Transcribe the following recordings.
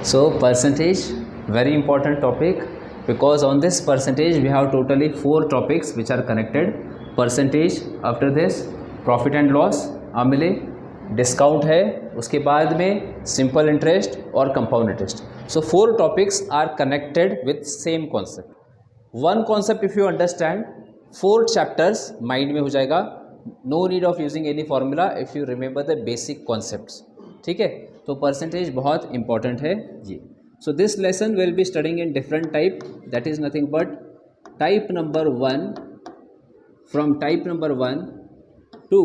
So percentage, very important topic, because on this percentage we have totally 4 topics which are connected. Percentage, after this profit and loss, आमिले discount है, उसके बाद में simple interest और compound interest. So 4 topics are connected with same concept. One concept if you understand, 4 chapters mind में हो जाएगा. No need of using any formula if you remember the basic concepts. ठीक है, तो परसेंटेज बहुत important है जी. So this lesson will be studying in different type, that is nothing but type number 1, from type number 1 to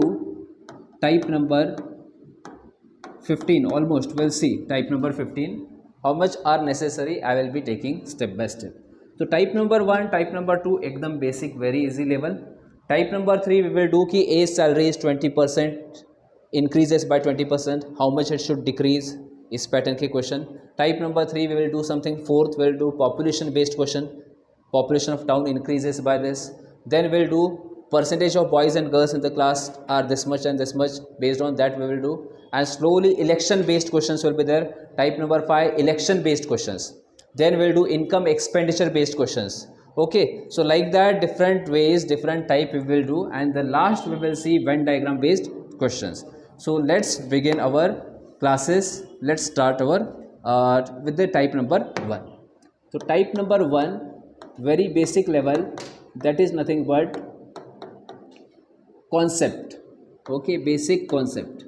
type number 15, almost we'll see type number 15 how much are necessary. I will be taking step by step. So type number 1, type number 2 एकदम basic, very easy level. Type number 3 we will do कि A salary is 20% increases by 20%, how much it should decrease, इस pattern के question. Type number 3 we will do something. Fourth we will do population based question, population of town increases by this. Then we will do percentage of boys and girls in the class are this much and this much, based on that we will do. And slowly election based questions will be there. Type number 5 election based questions. Then we will do income expenditure based questions. Okay, so like that different ways, different type we will do, and the last we will see Venn diagram based questions. So let's begin our classes. Let's start our with the type number 1. So type number 1, very basic level, that is nothing but concept. Okay, basic concept.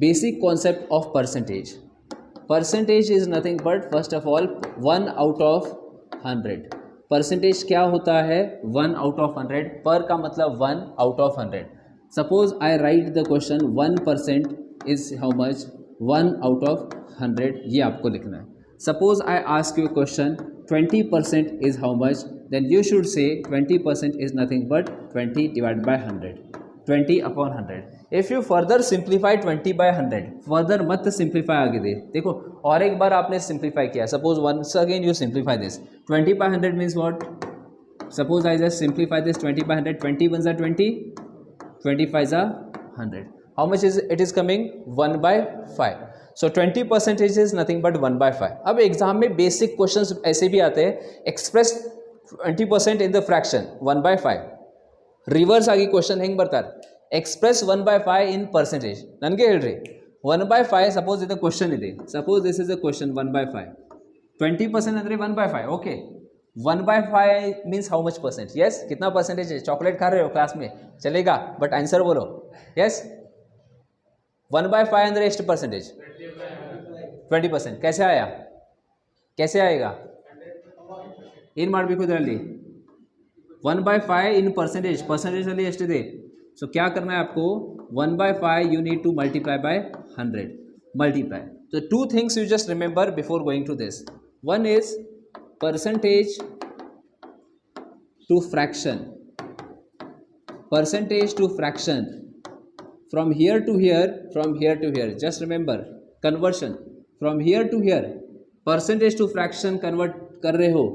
Basic concept of percentage. Percentage is nothing but first of all 1 out of 100. Percentage क्या होता है? 1 out of 100. Per का मतलब 1 out of 100. Suppose I write the question 1% is how much? 1 out of 100. ये आपको लिखना है. Suppose I ask you a question 20% is how much? Then you should say 20% is nothing but 20 divided by 100. 20 upon 100. If you further simplify 20 by 100, further मत simplify आगे दे. देखो और एक बार आपने simplify किया. Suppose once again you simplify this. 20 by 100 means what? Suppose I just simplify this 20 by 100. 20 ones are 20, 25 are 100. How much is it is coming? 1 by 5. So 20% is nothing but 1 by 5. अब exam में basic questions ऐसे भी आते हैं. Express 20% in the fraction 1 by 5. Reverse आगे question ಹೆಂಗೆ ಬರ್ತಾರೆ? Express 1 by 5 in percentage. ನನಗೆ ಹೇಳ್ರಿ 1 by 5 ಸಪೋಸ್ ಇದು ಕ್ವೆಶ್ಚನ್ ಇದೆ. Suppose this is a question 1 by 5. 20% ಅಂದರೆ 1 by 5. Okay, 1 by 5 means how much percent? Yes, कितना परसेंटेज है? चॉकलेट खा रहे हो क्लास में चलेगा, बट आंसर बोलो. यस, 1 by 5 ಅಂದರೆ ಎಷ್ಟು ಪರ್ಸೆಂಟೇಜ್? 20%. कैसे आया? कैसे आएगा? ಏನು ಮಾಡಬೇಕು ಇದರಲ್ಲಿ? 1 by 5 इन परसेंटेज. परसेंटेज ಅಲ್ಲಿ ಎಷ್ಟಿದೆ? सो क्या करना है आपको? 1 by 5 you need to multiply by 100. Multiply. So 2 things you just remember before going to this. One is percentage to fraction. Percentage to fraction. From here to here, from here to here. Just remember conversion. From here to here. Percentage to fraction convert कर रहे हो.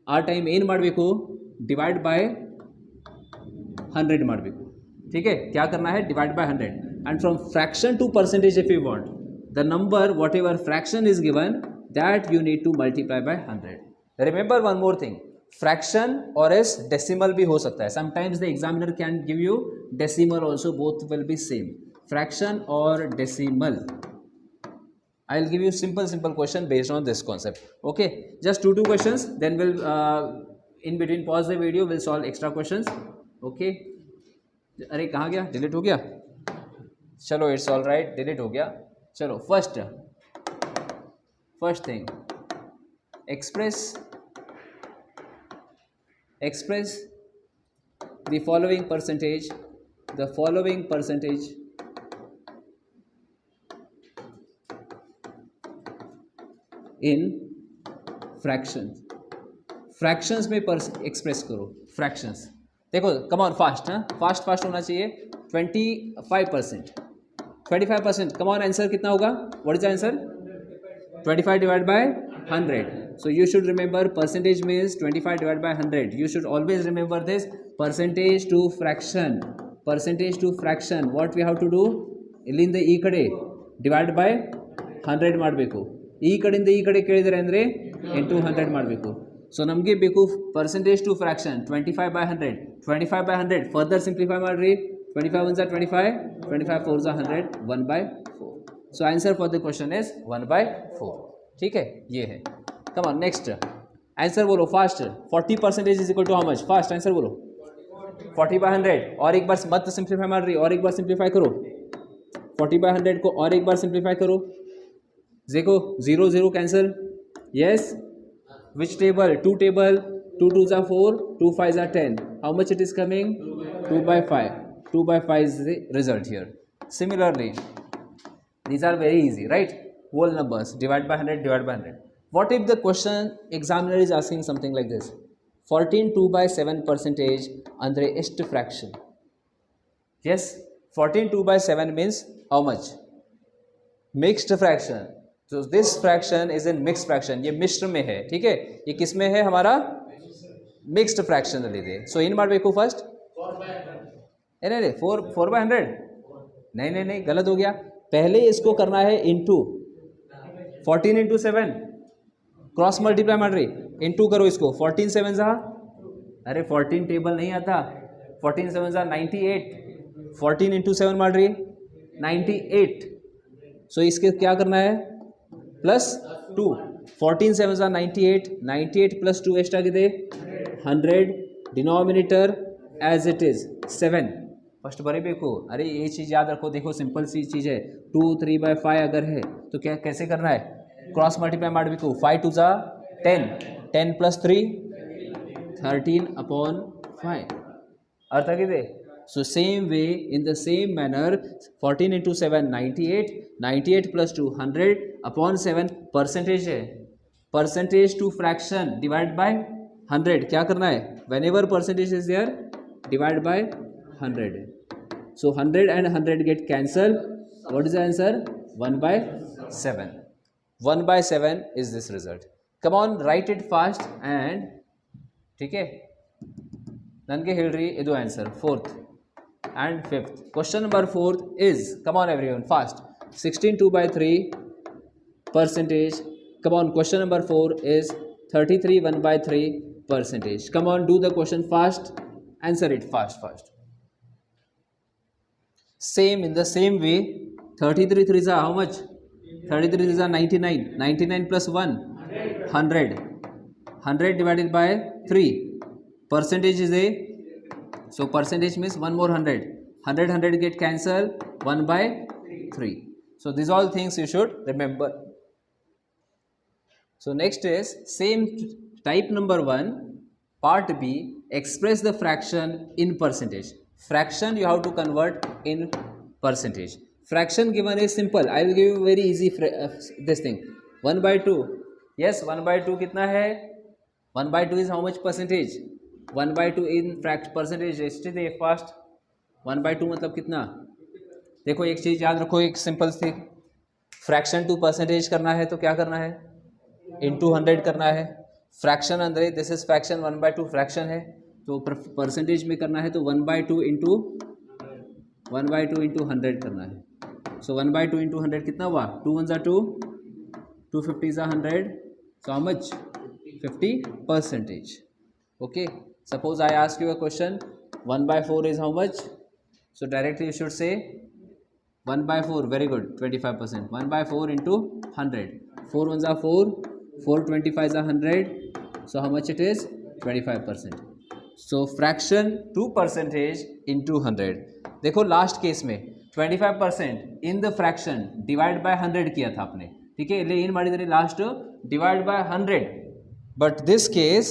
आ time ಏನು ಮಾಡಬೇಕು? Divide by 100 ಮಾಡಬೇಕು. ठीक है, क्या करना है? Divide by 100. And from fraction to percentage if you want the number whatever fraction is given that you need to multiply by 100. Remember one more thing, fraction और as decimal भी हो सकता है. Sometimes the examiner can give you decimal also, both will be same. Fraction और decimal. I will give you simple question based on this concept. Okay, just two questions, then we'll in between pause the video, we'll solve extra questions. Okay, अरे कहाँ गया? Delete हो गया? चलो it's all right, delete हो गया. चलो first thing, express the following percentage in fractions. Fractions में एक्सप्रेस करो. फ्रैक्शंस देखो, कम ऑन फास्ट. हाँ, फास्ट होना चाहिए. 25%. 25%. कम ऑन, आंसर कितना होगा? What is the answer? 25 divide by 100. So you should remember percentage means 25 divide by 100. You should always remember this. Percentage to fraction. What we have to do? ಇಲ್ಲಿಂದ ಈ ಕಡೆ divide by 100 ಮಾಡಬೇಕು. ಈ ಕಡೆಯಿಂದ ಈ ಕಡೆ ಕೇಳಿದರೆ ಅಂದರೆ ಇಂಟು 100 ಮಾಡಬೇಕು. ಸೊ ನಮಗೆ ಬೇಕು percentage to fraction 25/100. 25/100 further simplify ಮಾಡಿರಿ. 25 1 25, 25 4 100, 1/4. So answer for the question is 1/4. ठीक है, ये है. कम ऑन नेक्स्ट आंसर बोलो fast. 40% is equal to how much? Fast answer बोलो. 40/100. और एक बार मत सिंप्लीफाई मार रही, और एक बार सिंप्लीफाई करो. 40/100 को और एक बार सिंप्लीफाई करो. देखो 0 0 cancel. Yes, which table? 2 table. 2 2s are 4, 2 5s are 10. How much it is coming? 2/5. 2/5 is the result here. Similarly, these are very easy, right? Whole numbers, divide by 100, divide by 100. What if the question examiner is asking something like this? 14 2/7% under est fraction. Yes, 14 2/7 means how much? Mixed fraction. So this fraction is in mixed fraction. ये मिश्र में है, ठीक है. ये किस में है? हमारा मिक्स्ड फ्रैक्शन ಇದೆ. So ಏನು ಮಾಡಬೇಕು ಫಸ್ಟ್? 4/100. नहीं, गलत हो गया. पहले इसको करना है इंटू 14 इंटू 7 क्रॉस मल्टीप्लाई मार रही. इंटू करो इसको. 14 7 जा, अरे 14 टेबल नहीं आता. 14 7 जा 98. 14 इंटू 7 मार रही 98. सो इसके क्या करना है? प्लस 2. 14 7 जा 98. 98 प्लस 2 एक्स्ट्रा कितने? 100. Denominator as it is 7. First बड़े पे को, अरे ये चीज़ याद रखो. देखो सिंपल सी चीज़ है. 2 3/5 अगर है तो क्या कैसे करना है? क्रॉस मल्टीप्लाई ಮಾಡಬೇಕು. 5 2 जा 10. 10 प्लस 3 13/5. अर्थ आಗಿದೆ. So same way in the same manner 14 into 7 98. 98 plus 2 100/7 percentage है. Percentage to fraction divide by 100. क्या करना है? Whenever percentage is there divide by 100. So 100 and 100 get cancelled. What is the answer? 1/7. 1/7 is this result. Come on, write it fast and ठीक है. ನನಗೆ ಹೇಳ್ರಿ ಇದು answer 4th and 5th. Question number 4th is, come on everyone fast, 16 2/3 percentage. Come on, question number 4 is 33 1/3 percentage. Come on, do the question fast, answer it fast. Same in the same way, 33 3s are how much? 33 3s are 99. 99 plus 1 100. 100 divided by 3. Percentage is a, so percentage means one more 100. 100 get cancelled. 1/3. So these all things you should remember. So next is same type number 1, part B, express the fraction in percentage. Fraction you have to convert in percentage. Fraction given is simple. I will give you very easy this thing. 1/2. Yes, 1/2 कितना है? 1/2 is how much percentage? 1/2 in percentage. Yesterday fast. 1/2 मतलब कितना? देखो एक चीज़ याद रखो, एक simple थी. फ्रैक्शन टू परसेंटेज करना है तो क्या करना है? इंटू 100 करना है. फ्रैक्शन अंदर दिस इज फ्रैक्शन. 1/2 फ्रैक्शन है तो परसेंटेज में करना है तो 1/2 इंटू 100 करना है. सो 1/2 इंटू 100 कितना हुआ? 2 1s are 2, 2 50s are 100. So how much? 50%. Okay, suppose I ask you a question 1/4 is how much? So directly you should say 1/4. Very good, 25%. 1/4 into 100. 4 1s are 4, 4 25s are 100. So how much it is? 25%. So fraction to percentage into 100. देखो last case में 25% in the fraction divide by 100 किया था आपने, ठीक है. ले इन ಮಾಡಿದರೆ last divide by 100. But this case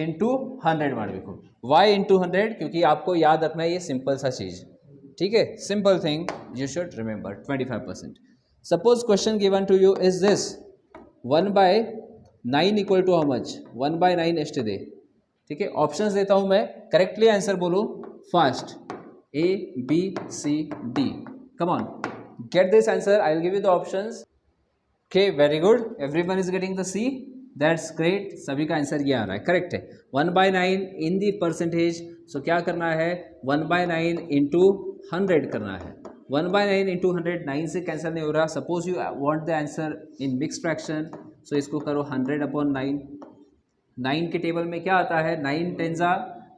into 100 ಮಾಡಬೇಕು. Why into 100? क्योंकि आपको याद रखना है ये सिंपल सा चीज़, ठीक है. Simple thing you should remember. 25%. Suppose question given to you is this 1/9 equal to how much? 1/9 एस्टेडे, ठीक है. ऑप्शंस देता हूं मैं, करेक्टली आंसर बोलो fast. A B C D. Come on, get this answer. I will give you the options. Okay, very good. Everyone is getting the C. That's great. सभी का answer ये आ रहा है, करेक्ट है. 1/9 इन दी परसेंटेज. सो क्या करना है? 1/9 इंटू 100 करना है. 1/9 इंटू 100, 9 से कैंसिल नहीं हो रहा. Suppose you want the answer in mix fraction, so इसको करो 100/9. 9 के टेबल में क्या आता है? 9 10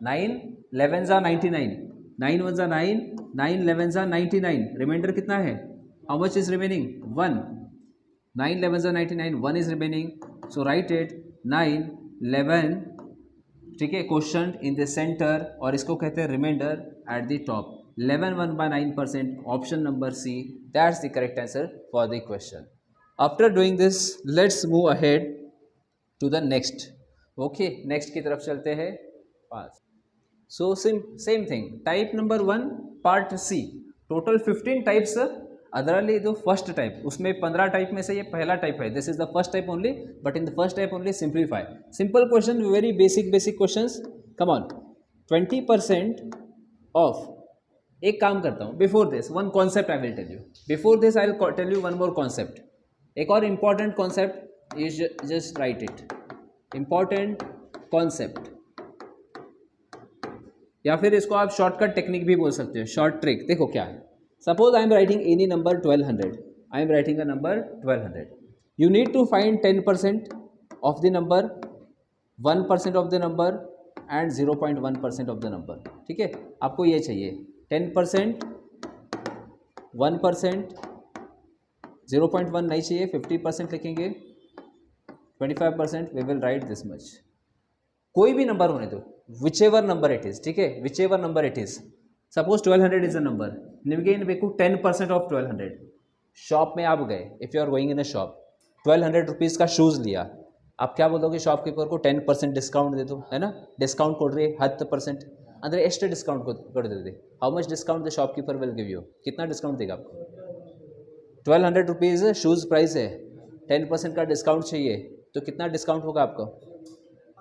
9, 11 99, 9 1 9, 9 11 99. रिमाइंडर कितना है? How much is remaining? 1. 9 11 99, 1 is remaining. So right it 9 11, ठीक है, क्वेश्चन इन द सेंटर, और इसको कहते हैं reminder at the top. 11 1/9%. Option number C, that's the correct answer for the question. After doing this let's move ahead to the next. Okay, next की तरफ चलते हैं. पास. So same thing. Type number 1 part C. Total 15 types. Otherly जो first type, उसमें 15 type में से ये पहला टाइप है. This is the first type only, but in the first type only simplify. Simple question, very basic questions. Come on. 20% of. एक काम करता हूँ, before this one concept I will tell you. Before this I will tell you one more concept. एक और important concept is, just write it. Important concept, या फिर इसको आप शॉर्टकट टेक्निक भी बोल सकते हो, शॉर्ट ट्रिक. देखो क्या है. Suppose I am writing any number 1200. I am writing a number 1200. You need to find 10% of the number, 1% of the number and 0.1% of the number. ठीक है, आपको ये चाहिए 10%, 1%, 0.1 नहीं चाहिए. 50% लिखेंगे, 25%. We will write this much. कोई भी नंबर होने दो, whichever number it is. ठीक है, whichever number it is. Suppose 1200 is a number. निम्गे इन बेकू 10% ऑफ 1200. शॉप में आप गए, if you are going in a shop, 1200 rupees का शूज़ लिया. आप क्या बोलोगे शॉपकीपर को? 10% डिस्काउंट दे दो, है ना. डिस्काउंट कोड रही 10%. अंदर एक्स्ट्रा डिस्काउंट कर दे. How much discount the shopkeeper will give you? कितना डिस्काउंट देगा आपको? 1200 रुपीज़ शूज़ प्राइस है, 10% का डिस्काउंट चाहिए, तो कितना डिस्काउंट होगा आपको?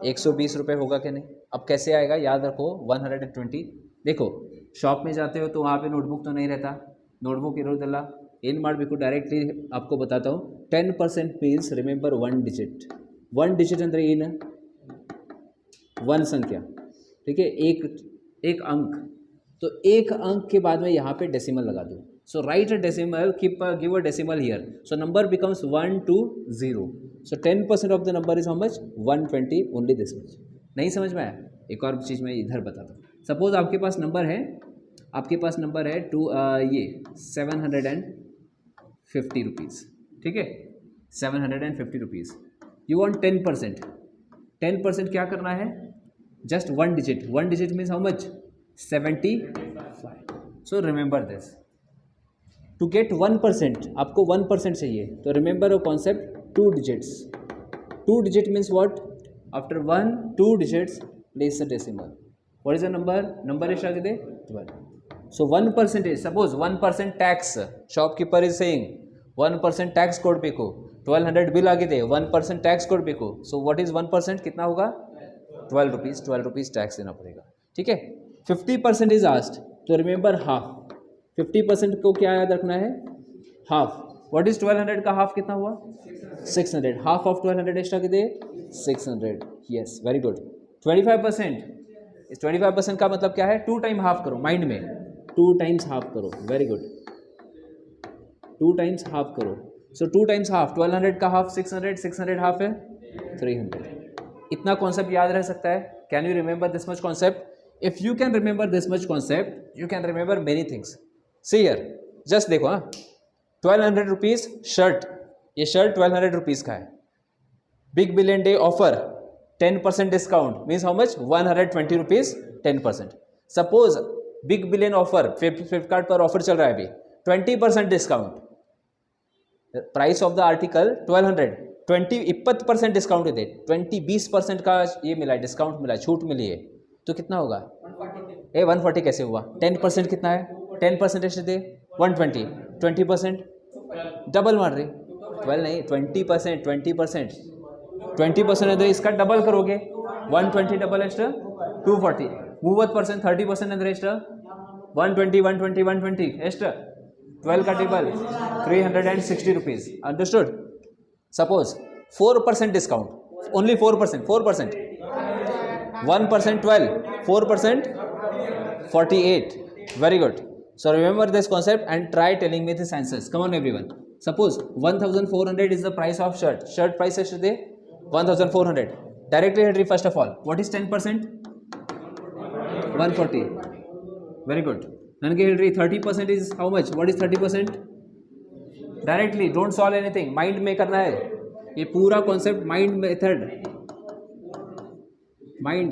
120 रुपये होगा कि नहीं? अब कैसे आएगा? याद रखो 120. देखो शॉप में जाते हो तो वहाँ पे नोटबुक तो नहीं रहता. नोटबुक इरोदल्ला इन मार बिको डायरेक्टली आपको बताता हूँ. 10% मीन्स रिमेंबर 1 डिजिट. 1 डिजिट अंदर इन 1 संख्या. ठीक है, एक अंक. तो एक अंक के बाद में यहाँ पे डेसिमल लगा दूँ. So write a decimal, give a decimal here. So number becomes 1 to 0. So 10% of the number is how much? 120. Only this much. नहीं समझ में आया? एक और चीज़ मैं इधर बताता हूँ. सपोज आपके पास नंबर है, ये 750 रुपीज़. ठीक है, 750 रुपीज़. You want 10%. 10% क्या करना है? Just 1 digit. 1 digit means how much? 75. So remember this. To get 1%, आपको 1% चाहिए, तो remember a concept 2 digits. 2 digit means what? After 1 2 digits place a decimal. What is the number? Number is 12. So 1% is, suppose 1% tax. Shopkeeper is saying 1% tax कोड पे को 1200 bill आगे दे, 1% tax कोड पे को. So what is 1%? कितना होगा? 12 rupees. 12 rupees tax देना पड़ेगा. ठीक है. 50% इज आस्क्ड, तो रिमेंबर हाफ. 50% को क्या याद रखना है? हाफ. व्हाट इज 1200 का हाफ कितना हुआ? 600. हाफ ऑफ 1200 एक्स्ट्रा कितने? 600. Yes, very good. 25%. इस 25% का मतलब क्या है? 2 टाइम हाफ करो माइंड में. 2 टाइम्स हाफ करो. Very good. 2 टाइम्स हाफ करो. सो 2 टाइम्स हाफ. 1200 का हाफ 600. 600 हाफ है 300. इतना कॉन्सेप्ट याद रह सकता है. Can you remember this much concept? If you can remember this much concept, you can remember many things. See here, just देखो. 1200 रुपीज़ शर्ट. ये शर्ट 1200 रुपीज़ का है. Big billion day offer 10% discount means how much? 120 rupees 10%. Suppose big billion offer Flipkart पर offer चल रहा है अभी, 20% discount. Price of the article 1200, 20% discount दे. 20% का ये मिला है, डिस्काउंट मिला है, छूट मिली है, तो कितना होगा? 140 कैसे हुआ? 10% कितना है? 10% दे 120. 20% डबल मार रहे. 12 नहीं, 20%. 20% है, इसका डबल करोगे 120 डबल एक्स्ट्रा 240. 30%. 30% अंदर एक्स्ट्रा 120 120 120 एक्स्ट्रा 12 का table 360 rupees. Understood? Suppose 4% discount, only 4%. 1% 12, 4% 48. Very good. So remember this concept and try telling me this answers. Come on everyone. Suppose 1400 is the price of shirt. Shirt price is today 1400. Directly entry first of all. What is 10%? 140. Very good. Nange entry 30% is how much? What is 30%? Directly. Don't solve anything. Mind में करना है. ये पूरा concept mind method. Mind.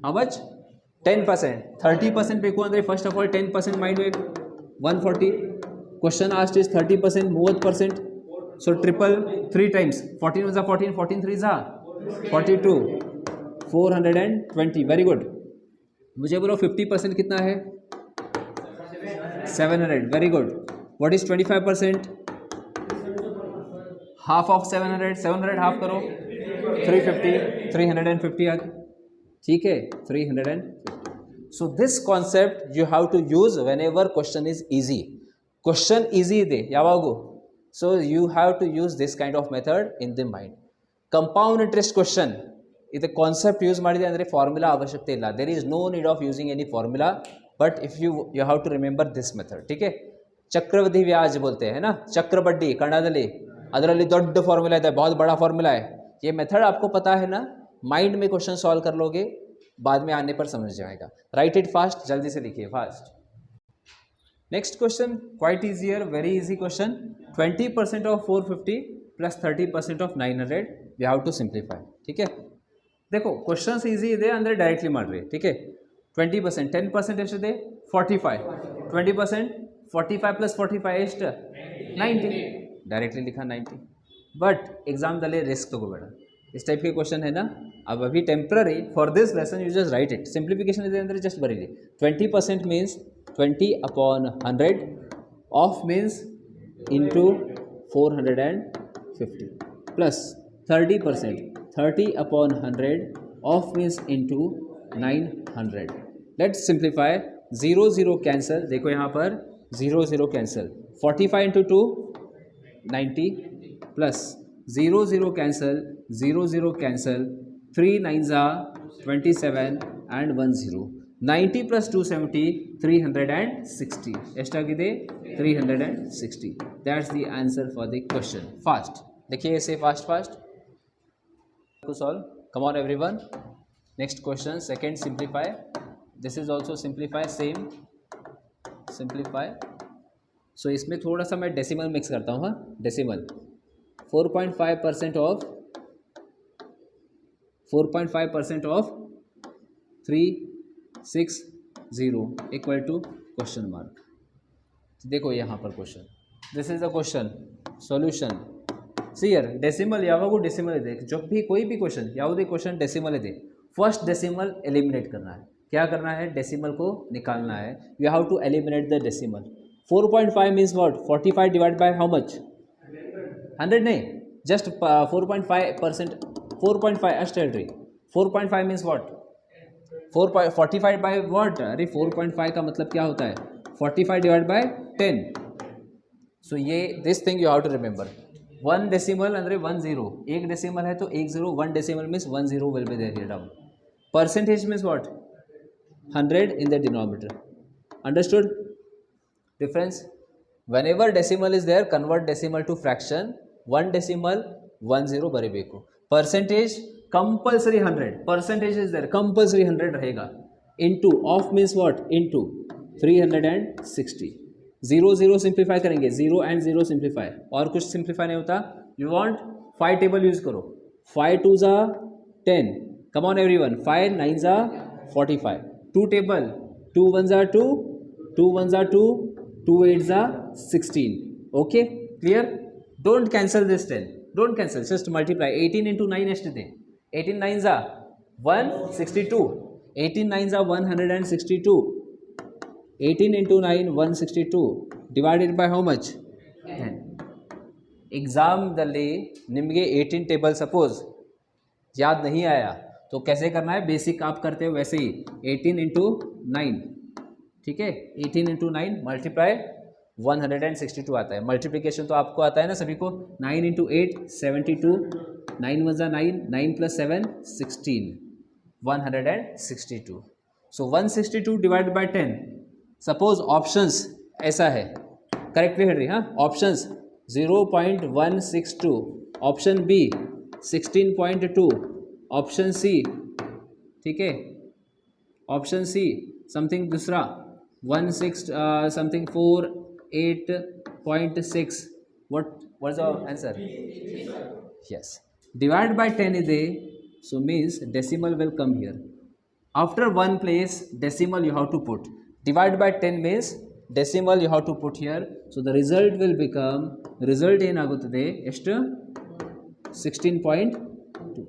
How much? 10%. 30% पे को first of all 10% mind में 140. Question asked is 30%, 30%. So triple 3 times. 14 was a 14, 14 3 is a 42. 420. Very good. मुझे बोलो 50% कितना है? 700. Very good. What is 25%? Half of 700. 700 half करो. 350. 350 आ गया. ठीक है. 350. So this concept you have to use whenever question is easy. Question easy ಇದೆ ಯಾವಾಗೂ. So you have to use this kind of method in the mind. Compound interest question. ಇದು concept use ಮಾಡಿದೆ ಅಂದರೆ formula ಅವಶ್ಯಕತೆ ಇಲ್ಲ. There is no need of using any formula, but if you have to remember this method. ठीक है. चक्रवृद्धि ब्याज बोलते हैं ना, चक्र बड्डी कन्नडದಲ್ಲಿ, ಅದರಲ್ಲಿ ದೊಡ್ಡ ಫಾರ್ಮುಲಾ ಇದೆ, बहुत बड़ा फॉर्मूला है. ये मेथड आपको पता है ना, माइंड में क्वेश्चन सॉल्व कर लोगे, बाद में आने पर समझ जाएगा. राइट इट फास्ट, जल्दी से लिखिए fast. Next question quite easier, very easy question. 20% of 450 plus 30% of 900 we have to simplify. ठीक है. देखो क्वेश्चन ಈಸಿ ಇದೆ ಅಂದರೆ ಡೈರೆಕ್ಟ್ಲಿ ಮಾಡ್ರಿ. ठीक है. 20% 10% ಎಷ್ಟಿದೆ? 45. 20% 45 ಪ್ಲಸ್ 45 ಎಷ್ಟು? 90. डायरेक्टली लिखा 90. बट एग्जामದಲ್ಲಿ रिस्क तಗೋಬೇಡ. इस टाइप के क्वेश्चन है ना. अब अभी temporary for this lesson you just write it. Simplification ಇದೆ ಅಂದರೆ जस्ट ಬರೀರಿ. 20% means 20/100 of means into 450 plus 30% 30/100 of means into 900. Let's simplify. 0 0 cancel. देखो यहाँ पर 0 0 cancel. 45 into 2 90 plus 0 0 cancel. 0 0 cancel. 3 9s are 27 and 1 0. 90 plus 270 360. ಎಷ್ಟಾಗಿದೆ? 360. That's the answer for the question. Fast. देखिए ऐसे fast fast to solve. Come on everyone. Next question, second simplify. This is also simplify, same simplify. So इसमें थोड़ा सा मैं decimal mix करता हूँ. हाँ, decimal. 4.5% of 360 equal to question mark. देखो यहाँ पर question. This is the question solution. ಸಿಯರ್ ಡೆಸಿಮಲ್ ಯಾವಾಗೂ ಡೆಸಿಮಲ್ ಇದೆ. जब भी कोई भी क्वेश्चन ಯಾವುದೇ क्वेश्चन डेसिमल ಇದೆ, फर्स्ट डेसिमल एलिमिनेट करना है. क्या करना है? डेसिमल को निकालना है. You have to eliminate the decimal. 4.5 means what? 45 divide by how much? 100 नहीं, जस्ट 4.5%. 4.5 एस्टेलरी. 4.5 मीन्स व्हाट? 45 by what? अरे 4.5 का मतलब क्या होता है? 45 डिवाइड बाय 10. सो ये this thing you have to remember. 1 decimal ಅಂದರೆ 10. एक डेसिमल है तो 10. 1 decimal means 10 will be there here down. Percentage means what? 100 in the denominator. Understood? Difference? Whenever decimal is there, convert decimal to fraction. 1 decimal 10 ಬರೀಬೇಕು. परcentage compulsory 100. percentage is there, compulsory 100 रहेगा. into of means what? into 360. 0 0 simplify करेंगे. 0 and 0 simplify. और कुछ simplify नहीं होता. You want 5 table use करो. 5 2s are 10. Come on everyone. 5 9s are 45. 2 table. 2 1s are 2. 2 1s are 2. 2 8s are 16. Okay clear. Don't cancel this 10. Don't cancel, just multiply. 18 into 9 ಎಷ್ಟಿದೆ? 18 9s are 162. 18 9s are 162. 18 into 9 162 divided by how much? 10. एग्जामದಲ್ಲಿ ನಿಮಗೆ 18 table suppose याद नहीं आया तो कैसे करना है? Basic आप करते हो वैसे ही. 18 into 9. ठीक है. 18 into 9 मल्टीप्लाई 162 आता है. मल्टीप्लिकेशन तो आपको आता है ना सभी को. 9 into 8 72. 9 1s are 9. 9 plus 7 16. 162. So 162 divided by 10. Suppose options ऐसा है, करेक्टली हेड रही, हाँ, options 0.162, option B 16.2, option C, ठीक है, ऑप्शन सी समथिंग दूसरा 16 something 48.6, what is the answer? Yes, divide by 10 is a, so means decimal will come here. After one place decimal you have to put, divide by 10 means decimal you have to put here, so the result will become, result ಏನಾಗುತ್ತದೆ ಎಷ್ಟು 16.2,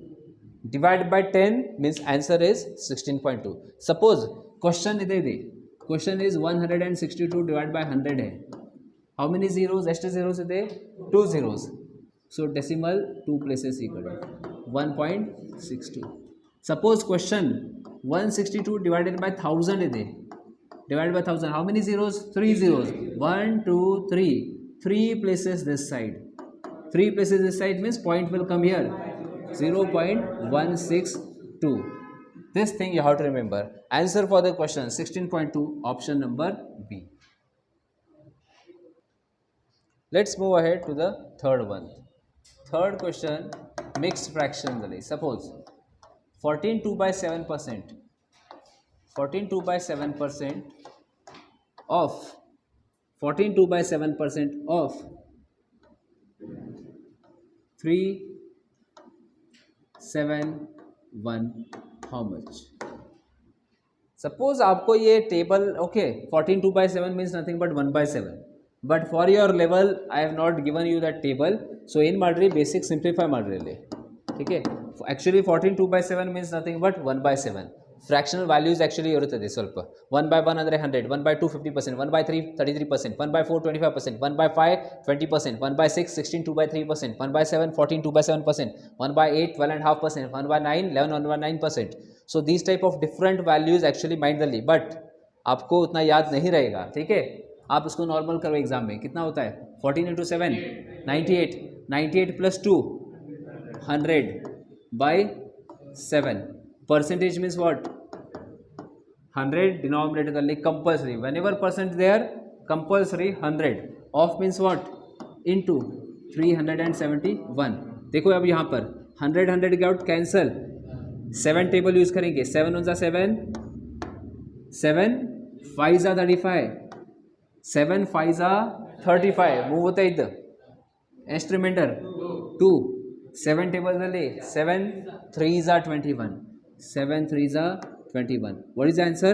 divide by 10 means answer is 16.2. suppose question ಇದೆ ಇದೆ, question is 162 divided by 100 है, how many zeros, ಎಷ್ಟು zeros ಇದೆ 2 zeros, so decimal 2 places ಈ ಕಡೆ 1.62. suppose question 162 divided by 1000 ಇದೆ, divided by 1000, how many zeros, 3 zeros, 1 2 3, 3 places this side, 3 places this side means point will come here 0.162. this thing you have to remember. Answer for the question 16.2, option number B. Let's move ahead to the third one. Third question, mixed fraction. Suppose 14 2 by 7%, 14 2 by 7% of 14 2 by 7% of 371, how much? Suppose आपको ये table, okay, 14 2 by 7 means nothing but 1 by 7, but for your level I have not given you that table, so in ಮಾಡ್ರಿ basic simplify ಮಾಡ್ರಿ ಇಲ್ಲಿ, ठीक है. actually 14 2 by 7 means nothing but 1 by 7. fractional values actually ಇರುತ್ತದೆ ಸ್ವಲ್ಪ, 1 by 1 ಅಂದರೆ 100, 1 by 2 50%, 1 by 3 33%, 1 by 4 25%, 1 by 5 20%, 1 by 6 16 2 by 3%, 1 by 7 14 2 by 7%, 1 by 8 12.5%, 1 by 9 11 1 by 9%. so these type of different values actually mindly, but आपको उतना याद नहीं रहेगा, ठीक है. आप इसको नॉर्मल करो एग्जाम में, कितना होता है 14 into 7 98, 98 plus 2 100 by 7, percentage means what 100 denominator ದಲ್ಲಿ compulsory, whenever percent there compulsory 100, off means what into 371. देखो अब यहाँ पर 100 100 के आउट कैंसल, 7 टेबल यूज करेंगे, 7 1 7, 7 5 35, 7 5 35, मूव होता है इधर ಎಷ್ಟು ರಿಮೈಂಡರ್ 2, 7 ಟೇಬಲ್ನಲ್ಲಿ 7 3s are 21, 7 3s are 21. what is the answer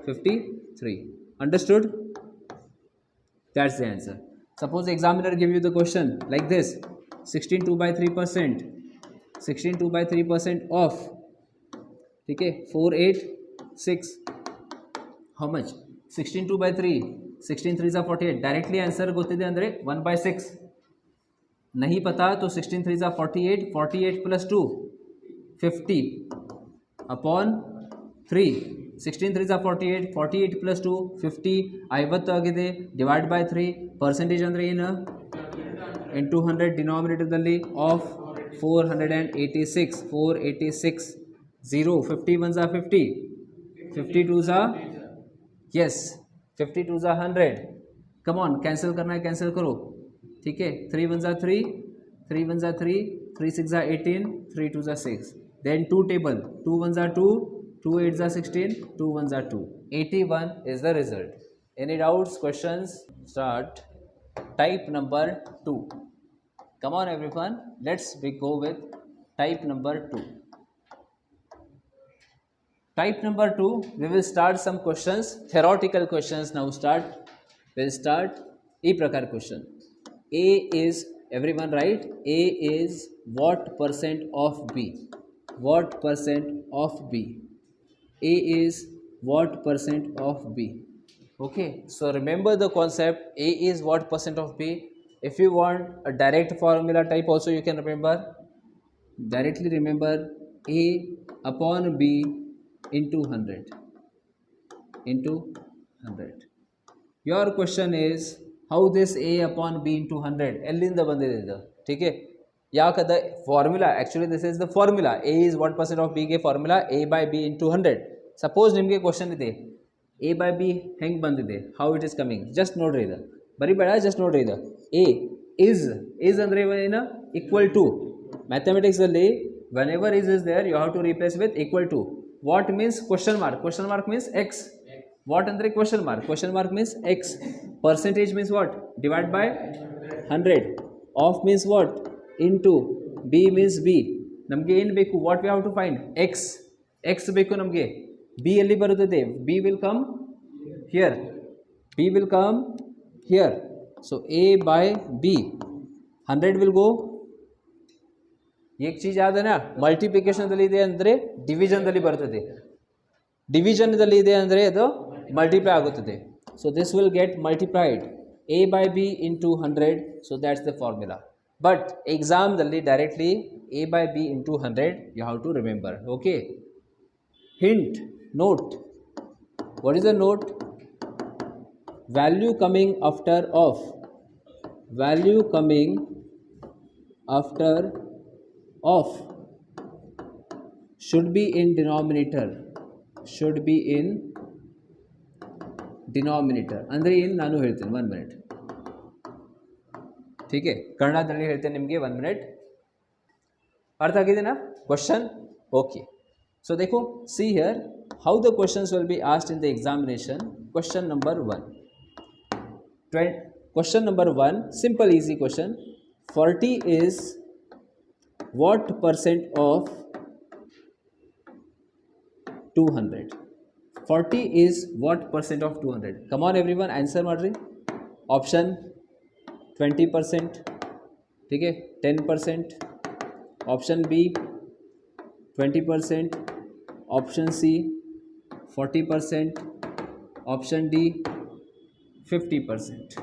53. understood? that's the answer. suppose examiner give you the question like this, 16 2 by 3%, 16 2 by 3% of, ठीक है, 486, how much 16 2 by 3, 16 3s are 48. Directly answer ಗೊತ್ತಿದೆ ಅಂದರೆ 1 by 6, नहीं पता तो 16 3s are 48, 48 plus 2 50 upon 3, 16 3s are 48, 48 plus 2 50 50 ಆಗಿದೆ, divide by 3, percentage ಅಂದರೆ ಏನು into 100 ಡಿನಾಮಿನೇಟರ್ದಲ್ಲಿ of 486, 486 0, 51s are 50, 52s are, yes 52s are 100. Come on cancel करना है, कैंसिल करो, ठीक है. 3 1s are 3, 3 1s are 3, 3 6 are 18, 3 2s are 6. then 2 table, 2 1s are 2, 2 8s are 16, 2 1s are 2. 81 is the result. any doubts, questions? start. type number 2. come on everyone, let's go with type number 2. type number 2, we will start some questions, theoretical questions. now start, we'll start e prakar question. a is, everyone write, a is what percent of b, what percent of b, a is what percent of b. okay, so remember the concept, a is what percent of b. if you want a direct formula type also you can remember, directly remember a upon b into 100, into 100. your question is how this a upon b into 100 ಎಲ್ಲಿಂದ ಬಂದಿದೆ ಇದು, ठीक है. ಯಾಕದ formula, actually this is the formula, a is what percent of b ಗೆ formula a by b into 100. Suppose ನಿಮಗೆ question ಇದೆ A by B ಹೆಂಗೆ ಬಂದಿದೆ, how it is coming, just ನೋಡ್ರಿ ಇದು ಬರಿಬೇಡ, ಜಸ್ಟ್ ನೋಡ್ರಿ ಇದು ಎ ಈಸ್ ಅಂದರೆ ಏನು, ಈಕ್ವಲ್ ಟು. ಮ್ಯಾಥಮೆಟಿಕ್ಸಲ್ಲಿ whenever is there you have to replace with equal to. What means question mark means X. What ಅಂದರೆ question mark means X. Percentage means what, divide by 100. Of means what, into. B means B. ನಮಗೆ ಏನು ಬೇಕು, what we have to find, X ಬೇಕು ನಮಗೆ. B ಎಲ್ಲಿ ಬರುತ್ತದೆ, B will come here, so A by B 100 will go. एक चीज़ याद है ना, ಮಲ್ಟಿಪ್ಲಿಕೇಶನ್ದಲ್ಲಿ ಇದೆ ಅಂದರೆ ಡಿವಿಷನ್ದಲ್ಲಿ ಬರ್ತದೆ, ಡಿವಿಷನ್ದಲ್ಲಿ ಇದೆ ಅಂದರೆ ಅದು ಮಲ್ಟಿಪ್ಲೈ ಆಗುತ್ತದೆ. So this will get multiplied A by B into 100. So that's the formula. But ಎಕ್ಸಾಮ್ದಲ್ಲಿ directly A by B into 100 you have to remember. Okay, hint, note. What is the note? value coming after of, value coming after of should be in denominator, should be in denominator. ಅಂದರೆ ಏನು ನಾನು ಹೇಳ್ತೀನಿ, 1 minute. ठीक है, ಕನ್ನಡದಲ್ಲಿ ಹೇಳ್ತೇನೆ ನಿಮಗೆ, 1 minute. ಅರ್ಥ ಆಗಿದೆನಾ ಕ್ವಶನ್? ಓಕೆ, ಸೊ देखो, see here how the questions will be asked in the examination. Question number 1. Question number 1, simple easy question. 40 is what percent of 200? 40 is what percent of 200? Come on everyone, answer madri. Option 20%, ठीक है, 10%. Option B 20%. Option C 40%. Option D 50%.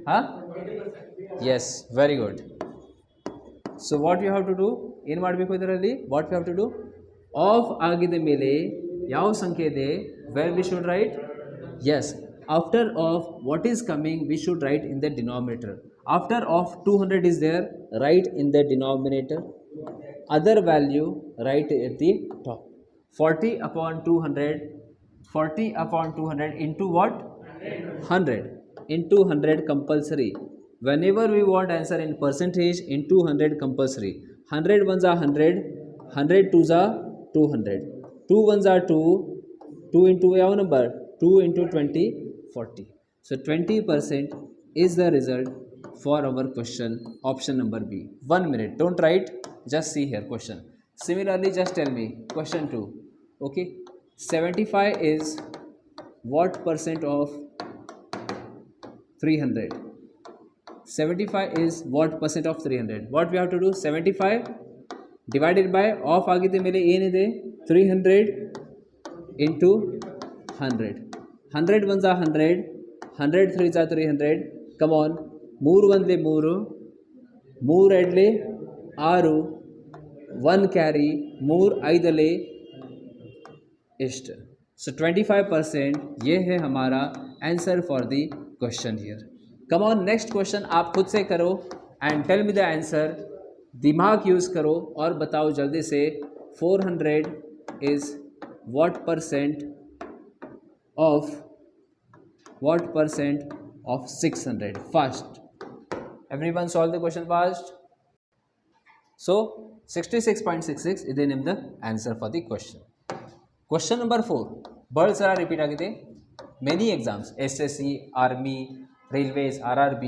Huh? Yes, very good. So what you have to do, ಏನು ಮಾಡಬೇಕು ಇದರಲ್ಲಿ, what you have to do, of ಆಗಿದ ಮೇಲೆ ಯಾವ ಸಂಖ್ಯೆ ಇದೆ, where we should write, yes, after of what is coming we should write in the denominator. After of 200 is there, write in the denominator, other value write at the top. 40 upon 200 into what, 100 into 100 compulsory. Whenever we want answer in percentage, into 100 compulsory. 100 ones are 100, 100 twos are 200, 2 ones are 2, 2 into our number, 2 into 20, 40. So 20% is the result for our question, option number B. 1 minute, don't write, just see here question. Similarly, just tell me question 2. Okay, 75 is what percent of 300? 75 is what percent of 300? What we have to do, 75 divided by off agide mele ಏನಿದೆ, 300 into 100. 100 ones are 100, 100 threes are 300. Come on, 3 ಒಂದ್ಲೆ 3, 3 ಎರಡ್ಲೆ 6, 1 carry, 3 ಐದಲೆ ಎಷ್ಟು. So 25% ये है हमारा answer for the question here. Come on, next question आप खुद से करो and tell me the answer. दिमाग यूज़ करो और बताओ जल्दी से. 400 is what percent of 600? Fast, everyone solve the question fast. So 66.66 ಇದೆ ನಿಮ್ಮದು answer for the question. Question number 4 ಭಾಳ ಸಲ ರಿಪೀಟ್ ಆಗಿದೆ. Many exams, SSC, army, railways, RRB,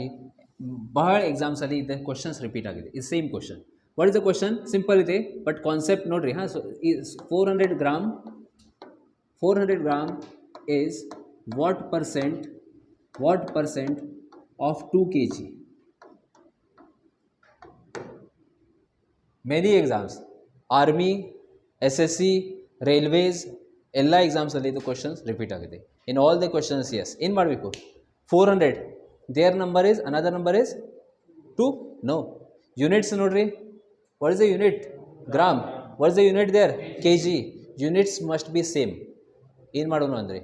ಬಹಳ ಎಕ್ಸಾಮ್ಸಲ್ಲಿ ಇದು ಕ್ವಶನ್ಸ್ ರಿಪೀಟ್ ಆಗಿದೆ. ಇದು same question. What is the question? Simple ಇದೆ ಬಟ್ ಕಾನ್ಸೆಪ್ಟ್ ನೋಡಿರಿ. ಹಾಂ, so 400 gram is what percent of 2 kg? Many exams, army, SSC, railways ಎಲ್ಲ ಎಕ್ಸಾಮ್ಸಲ್ಲಿ ಇದು ಕ್ವಶನ್ಸ್ ರಿಪೀಟ್ ಆಗಿದೆ. In all the questions as ಏನು ಮಾಡಬೇಕು? 400 there number is, another number is 2. No, units ನೋಡ್ರಿ. What is the unit? Gram. What is the unit there? kg. Units must be same. ಏನು ಮಾಡೋಣ ಅಂದರೆ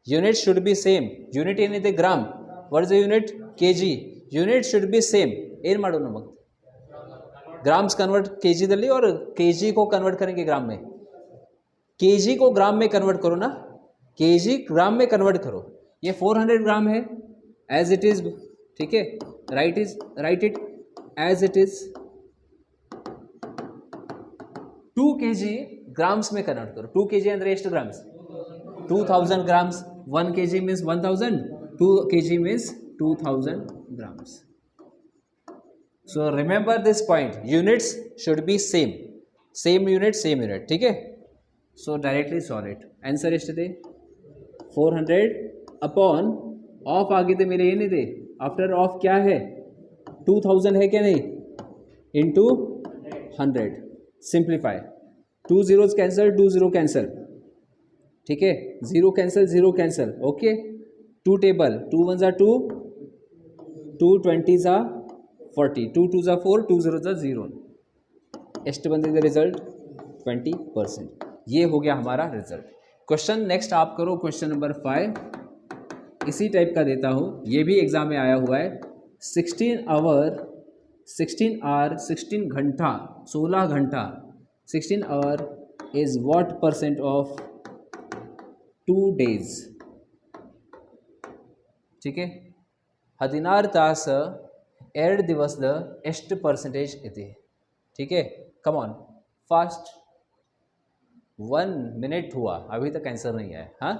unit should be same. Unit ಏನಿದೆ? Gram. What is the unit? kg. Unit should be same. ಏನು ಮಾಡೋಣ ನಮಗೆ? Grams convert kg Dalli और kg को convert करेंगे ग्राम में. kg को ग्राम में कन्वर्ट करो ना, केजी ग्राम में कन्वर्ट करो। ये 400 ग्राम है, एज इट इज, ठीक है, right it as it is. 2 kg grams में कन्वर्ट करो। 2 kg ಅಂದ್ರೆ ಎಷ್ಟು grams? 2000 grams. 1 kg means 1000, 2 kg means 2000 grams. So remember this point, units should be same unit, ठीक है। So directly solve it. Answer ಎಷ್ಟಿದೆ? 400 upon of आगे थे मेरे, ये नहीं थे, आफ्टर ऑफ क्या है 2000 है क्या नहीं, into 100। Simplify, 2 zeros cancel, 2 0 cancel, ठीक है, 0 कैंसल 0 कैंसल, ओके। 2 टेबल, 2 1 जा 2, 2 20 जा 40, 2 2 जा 4, 2 0 जा 0। ಎಷ್ಟು ಬಂದಿದೆ रिजल्ट? 20%। ये हो गया हमारा रिजल्ट। क्वेश्चन नेक्स्ट आप करो, क्वेश्चन नंबर 5 इसी टाइप का देता हूँ, ये भी एग्जाम में आया हुआ है। 16 आवर 16 घंटा 16 घंटा 16 our is what percent of 2 days, ठीक है। 16 ತಾಸು 2 ದಿವಸದ ಎಷ್ಟು ಪರ್ಸೆಂಟೇಜ್ ಇದೆ, ठीक है। कम ऑन फास्ट, 1 minute हुआ, अभी तक आंसर नहीं आया, हाँ,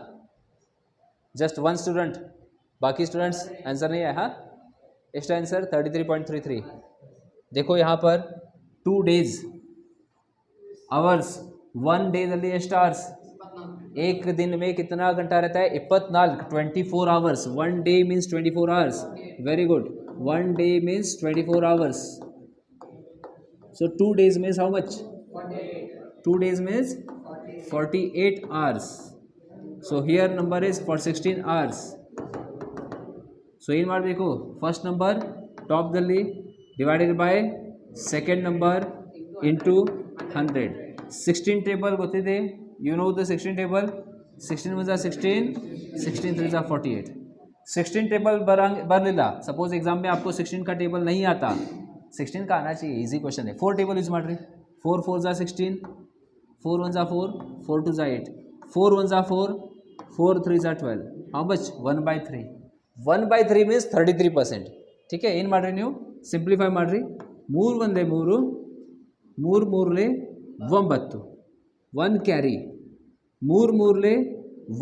जस्ट 1 स्टूडेंट, बाकी स्टूडेंट्स आंसर नहीं आया, हाँ। इसका आंसर 33.33। देखो यहाँ पर 2 days आवर्स, 1 day ದಲ್ಲಿ ಎಷ್ಟು आवर्स, एक दिन में कितना घंटा रहता है, 24 hours. 1 day means 24 hours, very good. 1 day means 24 hours, so 2 days means how much, 2 days means 48 hours, so here number is for 16 hours। so in ಮಾಡಿ देखो, फर्स्ट नंबर टॉप ದಲ್ಲಿ divided by second number into 100। 16 table ಗೊತ್ತಿದೆ, you know the 16 table, 16 1 16, 16 3 48। 16 table ಬರಲಿಲ್ಲ, suppose exam में आपको 16 का table नहीं आता, 16 का आना चाहिए, इजी क्वेश्चन है। 4 टेबल यूज ಮಾಡ್ರಿ, 4 4 जा 16, 4 1 जा 4, 4 2 जा 8, 4 1 जा 4, 4 3 जा 12, हाउ मच, 1/3। 1/3 मीन्स 33%, ठीक है। ಏನು ಮಾಡ್ರಿ ನೀವು, ಸಿಂಪ್ಲಿಫೈ ಮಾಡ್ರಿ, 3 1 3, 3 3 9, 1 ಕ್ಯಾರಿ, 3 3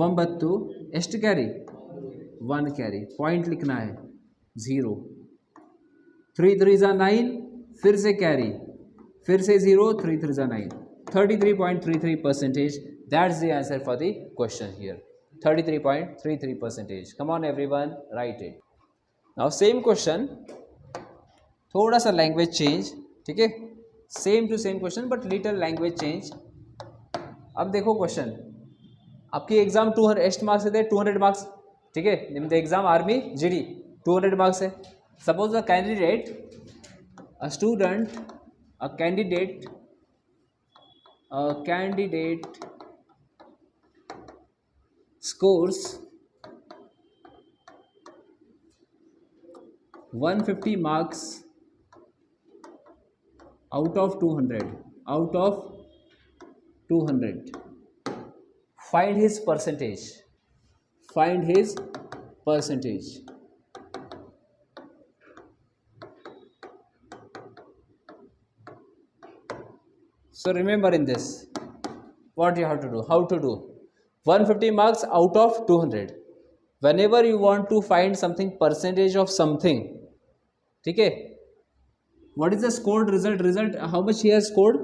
9, ಎಷ್ಟು ಕ್ಯಾರಿ, 1 कैरी, पॉइंट लिखना है 0। 3 3 जा 9, फिर से कैरी, फिर से 0, 3 3 जा 9, 33.33%। That's the answer for the question here, 33.33%। Come on everyone, write it. Now same question, थोड़ा सा लैंग्वेज चेंज, ठीक है, same to same question but little language change. अब देखो क्वेश्चन, आपकी एग्जाम 200 ಎಷ್ಟು मार्क्स ಇದೆ, 200 मार्क्स, ठीक है। निम्न एग्जाम आर्मी जीडी 200 मार्क्स है। Suppose a candidate, a student, a candidate scores 150 marks out of 200, out of 200, find his percentage, find his percentage। so remember in this what you have to do, how to do 150 marks out of 200। whenever you want to find something percentage of something, ठीक है, what is the scored result, how much he has scored,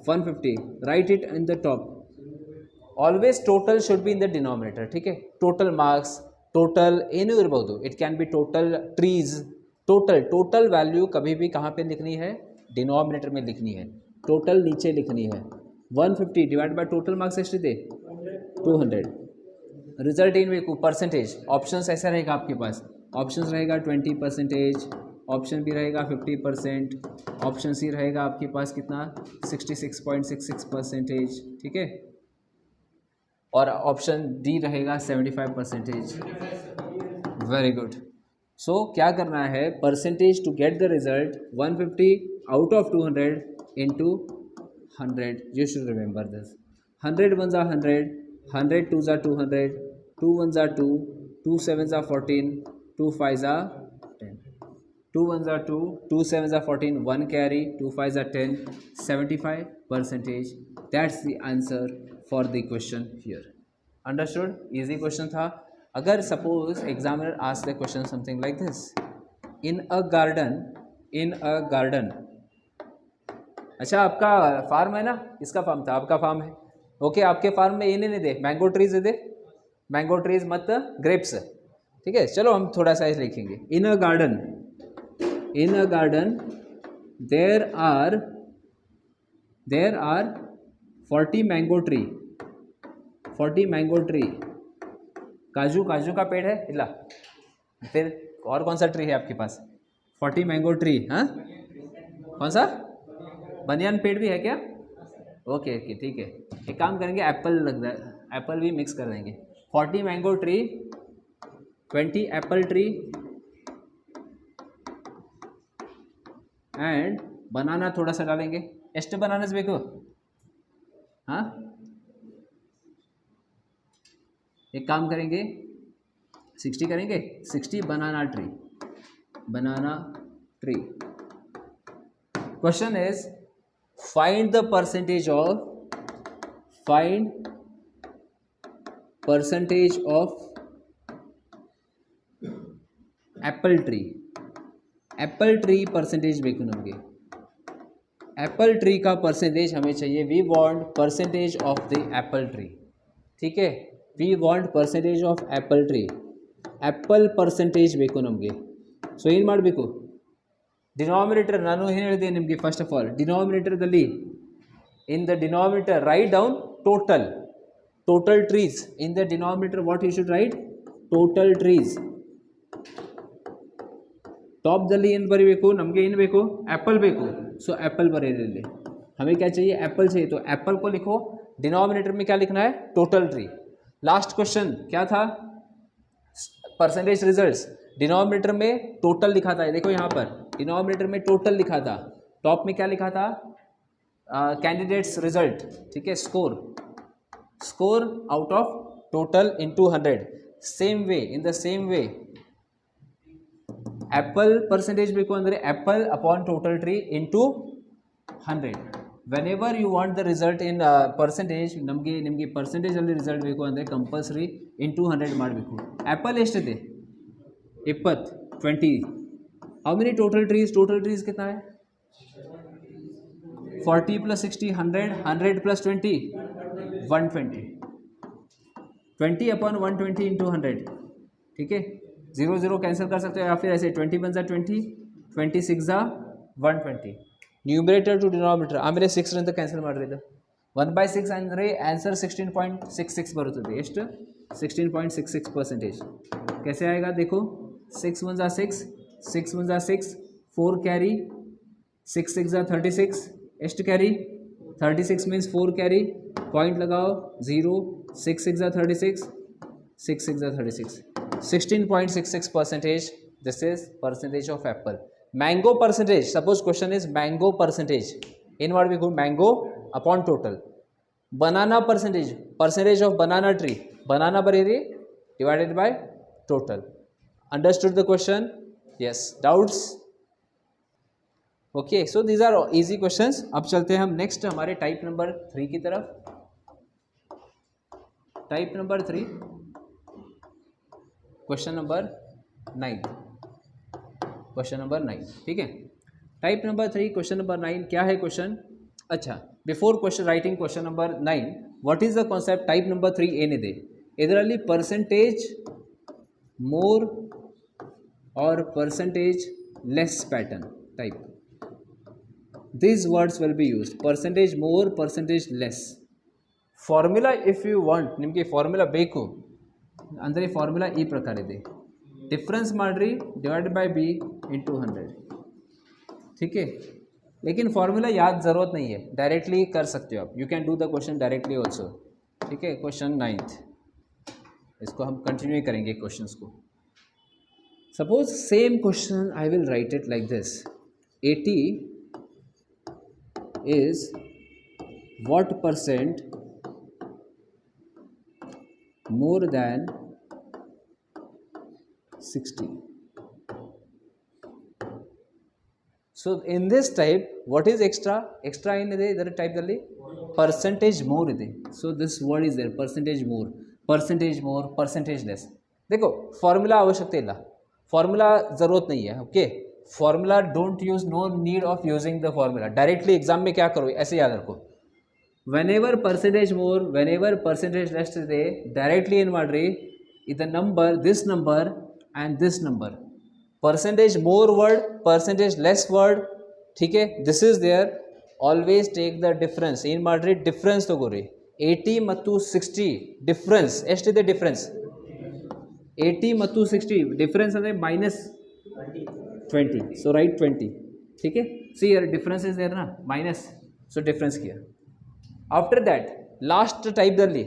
150, write it in the top। always total should be in the denominator, ठीक है। total marks, total ಏನು ಇರಬಹುದು, it can be total trees, total value कभी भी कहाँ पे लिखनी है, डिनोमिनेटर में लिखनी है, टोटल नीचे लिखनी है। 150 डिवाइड बाय टोटल मार्क्स एಷ್ಟಿದೆ 200। रिजल्ट इन में परसेंटेज, ऑप्शंस ऐसा रहेगा आपके पास, ऑप्शंस रहेगा 20%, ऑप्शन भी रहेगा 50%, ऑप्शन सी रहेगा आपके पास कितना 66.66%, ठीक है, और ऑप्शन डी रहेगा 75%। Very good. सो क्या करना है, percentage to get the result 150 out of 200 into 100, you should remember this. 100 1s are 100, 100 2s are 200, 2 1s are 2, 2 7s are 14, 2 5s are 10. 2 1s are 2, 2 7s are 14, 1 carry, 2 5s are 10, 75%. That's the answer for the question here. Understood? Easy question था. अगर suppose examiner asks the question something like this, in a garden. अच्छा, आपका farm है ना, इसका farm था, आपका farm है. ओके, आपके फार्म में ये नहीं दे, मैंगो ट्रीज दे, मैंगो ट्रीज मत ग्रेप्स. ठीक है, चलो हम थोड़ा सा लिखेंगे. In a garden there are 40 mango tree. काजू का पेड़ है इला. फिर और कौन सा ट्री है आपके पास? 40 मैंगो ट्री. हाँ, कौन सा? बनियान पेड़ भी है क्या? ओके, ठीक है. एक काम करेंगे, एप्पल लग रहा है, एप्पल भी मिक्स कर देंगे. 40 mango tree, 20 apple tree and banana थोड़ा सा डालेंगे. एस्ट बनानास बेको. हाँ, एक काम करेंगे, 60 करेंगे. 60 banana tree. Question is find percentage of apple tree percentage ಬೇಕು ನಮಗೆ. एप्पल ट्री का परसेंटेज हमें चाहिए. We want percentage of the apple tree. ठीक है, we want percentage of apple tree. Apple percentage ಬೇಕು ನಮಗೆ. ಸೊ ಏನು ಮಾಡಬೇಕು? ಡಿನಾಮಿನೇಟರ್ ನಾನು ಏನು ಹೇಳಿದೆ ನಿಮಗೆ? ಫಸ್ಟ್ ಆಫ್ ಆಲ್ ಡಿನಾಮಿನೇಟರ್ದಲ್ಲಿ, in the denominator write down total trees. In the denominator what you should write? Total trees. टॉपದಲ್ಲಿ ಏನು ಬರೀಬೇಕು? ನಮಗೆ ಏನು ಬೇಕು? एप्पल ಬೇಕು. सो एप्पल बरेली. हमें क्या चाहिए? एप्पल चाहिए. तो एप्पल को लिखो. डिनोमिनेटर में क्या लिखना है? Total tree. लास्ट क्वेश्चन क्या था? Percentage results. डिनोमिनेटर में टोटल लिखा था, देखो यहाँ पर डिनोमिनेटर में टोटल लिखा था. टॉप में क्या लिखा था? Candidates result. ठीक है, score out of total into 100. Same way, in the same way Apple percentage ಬೇಕು ಅಂದರೆ Apple upon total tree into 100. whenever you want the result in percentage, ನಿಮಗೆ परसेंटेज ಅಲ್ಲಿ ರಿಸಲ್ಟ್ ಬೇಕು ಅಂದರೆ ಕಂಪಲ್ಸರಿ ಇಂಟು 100 ಮಾಡಬೇಕು. Apple ಎಷ್ಟಿದೆ? 20. हाउ मेनी टोटल ट्रीज कितना है? 40 + 60 100 + 20 120. 20 अपॉन 120 इंटू 100. ठीक है, 0 कैंसिल कर सकते हो, या फिर ऐसे 20 बन जा 20, 26 जा 120. ನ್ಯೂಮರೇಟರ್ ಟು ಡಿನಾಮಿನೇಟರ್ ಆಮೇಲೆ 6 ರಿಂದ ಕ್ಯಾನ್ಸಲ್ ಮಾಡಿರಿ. ಇದು 1/6 ಅಂದರೆ ಆನ್ಸರ್ 16.66 ಬರುತ್ತದೆ. ಎಷ್ಟು? 16.66%. कैसे आएगा? देखो, 6 1 जा 6, 6 1 जा 6, 4 कैरी, 6 6 जा 36. ಎಷ್ಟು कैरी? 36 means 4 carry. पॉइंट लगाओ 0, 6 6 जा 36, 6 6 जा 36. 16.66%. This is percentage of apple. Mango percentage. Suppose question is mango percentage. In what we go? Mango upon total. Banana percentage of banana tree. Banana bariri divided by total. Understood the question? Yes. Doubts? Okay. So these are easy questions. अब चलते हैं हम next हमारे type number 3 की तरफ. Type number 3. Question number 9. ठीक है, type number 3 question number 9. क्या है क्वेश्चन? अच्छा, before question writing question number 9, what is the concept? Type number 3 ಏನಿದೆ ಇದರಲ್ಲಿ परसेंटेज मोर और percentage less pattern type. these words will be used. percentage more, percentage less. Formula if you want, ನಿಮಗೆ formula ಬೇಕು ಅಂದರೆ formula ಈ ಪ್ರಕಾರ ಇದೆ. Difference मार्री डिवाइडेड बाय बी इंटू 100. ठीक है, लेकिन फॉर्मूला याद ज़रूरत नहीं है, डायरेक्टली कर सकते हो आप. You can do the question directly also. ठीक है, क्वेश्चन 9th इसको हम कंटिन्यू करेंगे क्वेश्चंस को. Suppose same question I will write it like this. 80 is what percent more than 60. So in this type, what is extra? Extra in the type ದಲ್ಲಿ percentage more ಇದೆ. So this word is there, percentage more, percentage less. देखो formula आवश्यकता ಇಲ್ಲ, formula ज़रूरत नहीं है. Okay, formula don't use, no need of using the formula. Directly exam में क्या करो, ऐसे याद रखो, whenever percentage more, whenever percentage less ಇದೆ, directly ಏನು ಮಾಡ್ರಿ, ಇದು number, this number and this number, percentage more word, percentage less word. ठीक है, this is there. Always take the difference. ಏನು ಮಾಡ್ರಿ, ಡಿಫ್ರೆನ್ಸ್ ತಗೋರಿ. 80 ಮತ್ತು 60 ಡಿಫ್ರೆನ್ಸ್ ಎಷ್ಟಿದೆ? ಡಿಫ್ರೆನ್ಸ್ 80 ಮತ್ತು 60 ಡಿಫ್ರೆನ್ಸ್ ಅಂದರೆ -20. So right 20. ठीक है, see here difference is there ना, माइनस. सो डिफरेंस किया. आफ्टर दैट लास्ट टाइप ದಲ್ಲಿ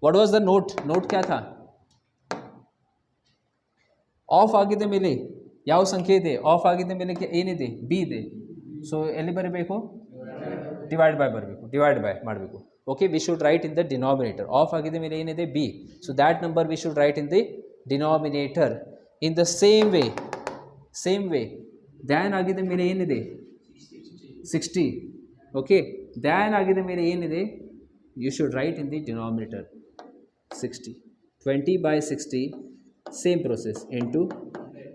what was the note? Note क्या था? ಆಫ್ ಆಗಿದೆ ಮೇಲೆ ಯಾವ ಸಂಖ್ಯೆ ಇದೆ? ಆಫ್ ಆಗಿದೆ ಮೇಲೆ ಏನಿದೆ? ಬಿ ಇದೆ. ಸೊ ಎಲ್ಲಿ ಬರಬೇಕು? ಡಿವೈಡ್ ಬೈ ಬರಬೇಕು, ಡಿವೈಡ್ ಬೈ ಮಾಡಬೇಕು. Okay, we should write in the denominator. Of ಆಗಿದೆ ಮೇಲೆ ಏನಿದೆ? B. So that number we should write in the denominator. In the same way then ಆಗಿದೆ ಮೇಲೆ ಏನಿದೆ? 60. ಓಕೆ, ದ್ಯಾನ್ ಆಗಿದೆ ಮೇಲೆ ಏನಿದೆ? You should write in the denominator 60. 20 by 60, same process into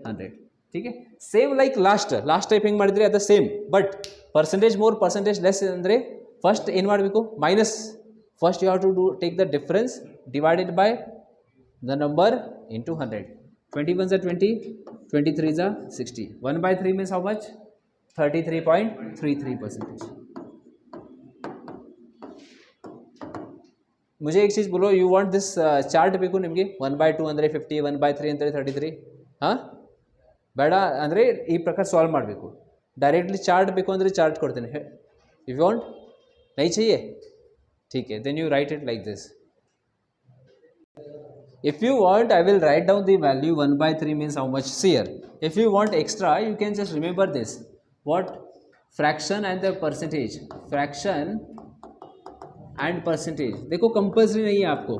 100. ठीक है, ಸೇಮ್ ಲೈಕ್ ಲಾಸ್ಟ್ ಟೈಪ್ ಹೆಂಗೆ ಮಾಡಿದ್ರಿ ಅದು same. But percentage more, percentage less ಅಂದರೆ ಫಸ್ಟ್ ಏನು ಮಾಡಬೇಕು? Minus. First you have to take the difference divided by the number into 100. 20 1s are 20, 23s are 60. 1/3 means how much? 33.33%. मुझे एक चीज़ बोलो, you want this chart ಬೇಕು ನಿಮಗೆ? 1/2 ಅಂದರೆ 50, 1/3 ಅಂದರೆ 33. ಹಾಂ, ಬೇಡ ಅಂದರೆ ಈ ಪ್ರಕಾರ ಸಾಲ್ವ್ ಮಾಡಬೇಕು. डायरेक्टली चार्ट ಬೇಕು ಅಂದರೆ ಚಾರ್ಟ್ ಕೊಡ್ತೇನೆ. इफ यू वांट, नहीं चाहिए, ठीक है, then you write it like this. If you want, I will write down the value. 1/3 means how much? See here, if you want extra, you can just remember this. What? Fraction and the percentage. Fraction and percentage. देखो compulsory नहीं है आपको.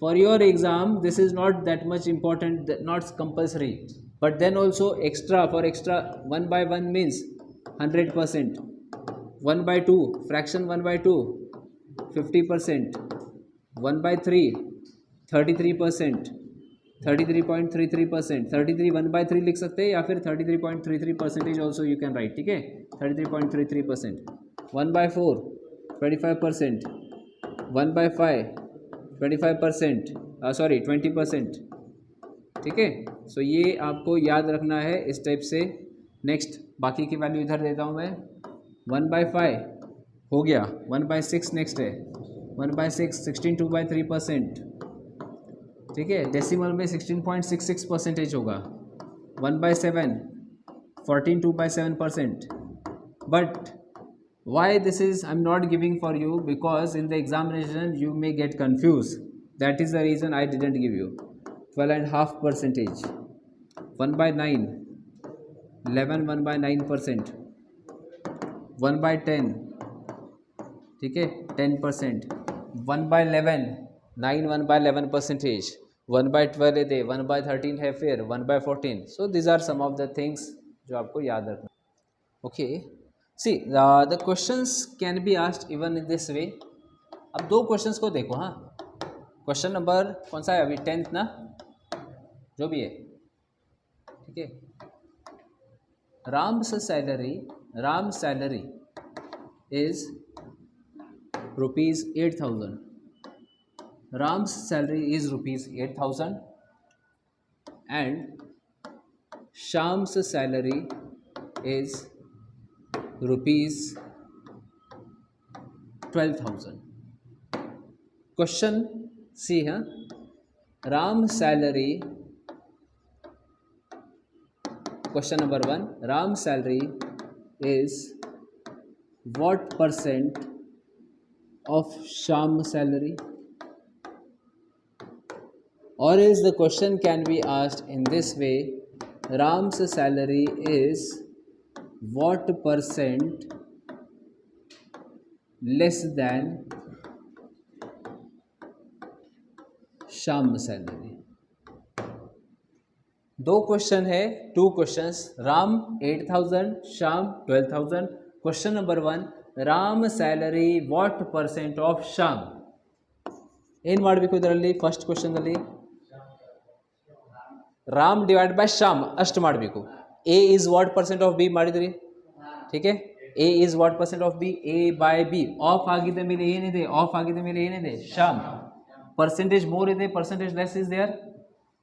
For your exam this is not that much important, not compulsory. But then also extra, for extra 1/1 means 100%. 1/2 fraction 1/2 50%. 1/3 33%. 33.33%. 33 1/3 लिख सकते हैं या फिर 33.33% also you can write. ठीक है, 33.33%. 1/4 25%. 1/5 25%, सॉरी 20%. ठीक है, सो ये आपको याद रखना है इस टाइप से. नेक्स्ट बाकी की वैल्यू इधर देता हूँ मैं. 1/5 हो गया. 1/6 नेक्स्ट है. 1/6 16 2/3%. ठीक है, डेसिमल में 16.66% होगा. 1/7 14 2/7%. But why this is I'm not giving for you, because in the examination you may get confused. That is the reason I didn't give you. 12.5%. 1/9 11 1/9%. 1/10 ठीक है 10%. 1/11 9 1/11%. 1/12 है, 1/13 है, फिर 1/14. So these are some of the things जो आपको याद रखना. Okay, see the questions can be asked even in this way. अब दो क्वेश्चंस को देखो. हाँ, क्वेश्चन नंबर कौन सा है अभी? 10th ना, जो भी है. ठीक है, Ram salary is ₹8,000. Ram's salary is ₹8,000 and Sham's salary is ₹12,000. Question C है, Ram's salary, question number 1, Ram's salary is what percent of Sham's salary? Or is the question can be asked in this way, Ram's salary is what percent less than Shyam salary. दो question है, 2 questions. Ram 8,000, Shyam 12,000। Question number 1, Ram salary what percent of Shyam? ಏನು ಮಾಡಬೇಕು ಇದರಲ್ಲಿ? First ಕ್ವೆಶ್ಚನಲ್ಲಿ Ram divide by Shyam ಅಷ್ಟು ಮಾಡಬೇಕು. A is what percent of B ಮಾಡಿದ್ರಿ, ठीक है? A is what percent of B? A by B. Of ಆಗಿದ್ದ ಮೇಲೆ ಏನಿದೆ? ಆಫ್ ಆಗಿದ್ದ ಮೇಲೆ ಏನಿದೆ? ಶ್ಯಾಮ್. ಪರ್ಸೆಂಟೇಜ್ ಮೋರ್ ಇದೆ, percentage less is there?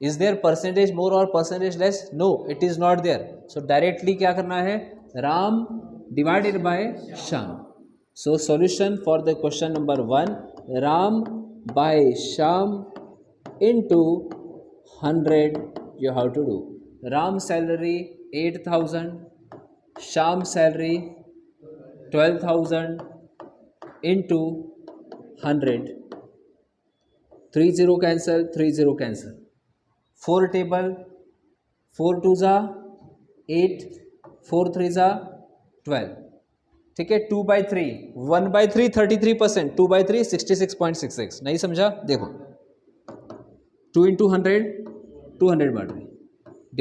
Is there percentage more or percentage less? No, it is not there. So directly क्या करना है? Ram divided by Sham. So solution for the question number 1, Ram by Sham into 100 you have to do. Ram salary 8,000, Sham salary 12,000 into 100. 30 cancel, 30 cancel. 4 table, 4 2 जा 8, 4 3 जा 12, ठीक है? 2/3, 1/3 33%, 2/3 66.66. नहीं समझा? देखो 2 into 100 200 बार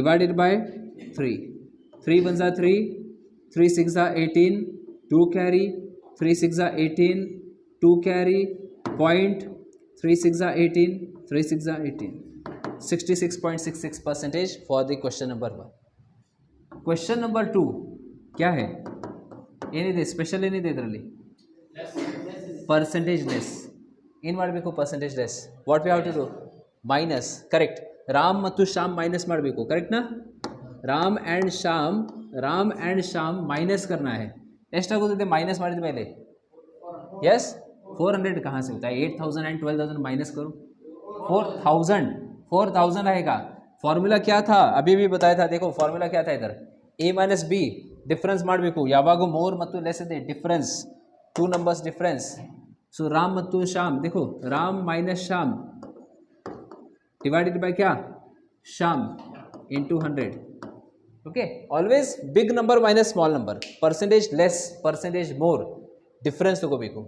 डिवाइडेड बाय 3, 3 1 जा 3, 3 6 जा 18, 2 कैरी, 3 6 जा 18, 2 कैरी, पॉइंट 3 6 जा 18, 3 6 जा 18. 66.66% for the question number 1. Question number 2 क्या है? ಏನಿದೆ ಸ್ಪೆಷಲ್? ಏನಿದೆ ಇದರಲ್ಲಿ? Percentage less. ಏನು ಮಾಡಬೇಕು? Percentage less. What we have to do? Minus. Correct. Ram ಮತ್ತು ಶ್ಯಾಮ್ ಮೈನಸ್ ಮಾಡಬೇಕು, ಕರೆಕ್ಟ್ನಾ? ರಾಮ್ ಆ್ಯಂಡ್ ಶ್ಯಾಮ್ ಮೈನಸ್ करना है. ಎಷ್ಟಾಗುತ್ತದೆ ಮೈನಸ್ ಮಾಡಿದ ಮೇಲೆ? यस 400 कहाँ से होता है? 8,000 एंड 12,000 माइनस करो. 4,000 आएगा. फॉर्मूला क्या था? अभी भी बताया था. देखो फॉर्मूला क्या था इधर? a minus B. डिफरेंस ಮಾಡಬೇಕು. ಯಾವಾಗ ಮೋರ್ ಮತ್ತು ಲೆಸ್ ಇದೆ difference, 2 numbers difference. So Ram ಮತ್ತು श्याम, देखो Ram minus Shyam divided by क्या? Shyam into 100. Okay, always big number minus small number. Percentage less, percentage more, difference ತಗೋಬೇಕು.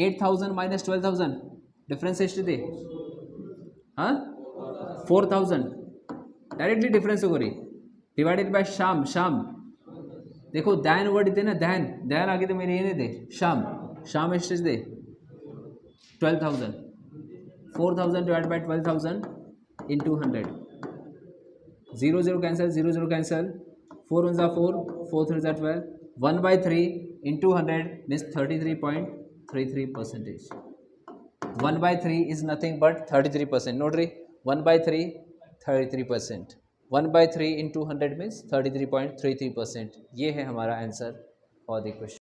8,000 माइनस 12,000 ಡಿಫರೆನ್ಸ್ ಎಷ್ಟಿದೆ? ಹಾಂ 4,000. ಡೈರೆಕ್ಟ್ಲಿ ಡಿಫರೆನ್ಸ್ ತಗೋರಿ. Divided by Shyam. देखो दैन वर्ड ಇದೆ ना, दैन ಆಗಿದೆ ಮೇಲೆ ಏನಿದೆ? ಶ್ಯಾಮ್ ಎಷ್ಟಿದೆ? 12,000. 4,000 divided by 12,000 into 100. 0 cancel, 0 cancel. 4 1 जा 4, 4 3 जा 12. 1/3 into 100 means 33.33%. 1/3 is nothing but 33%. ನೋಡ್ರಿ 1/3 33%. 1/3 into 100 means 33.33%. ये है हमारा आंसर फॉर द क्वेश्चन.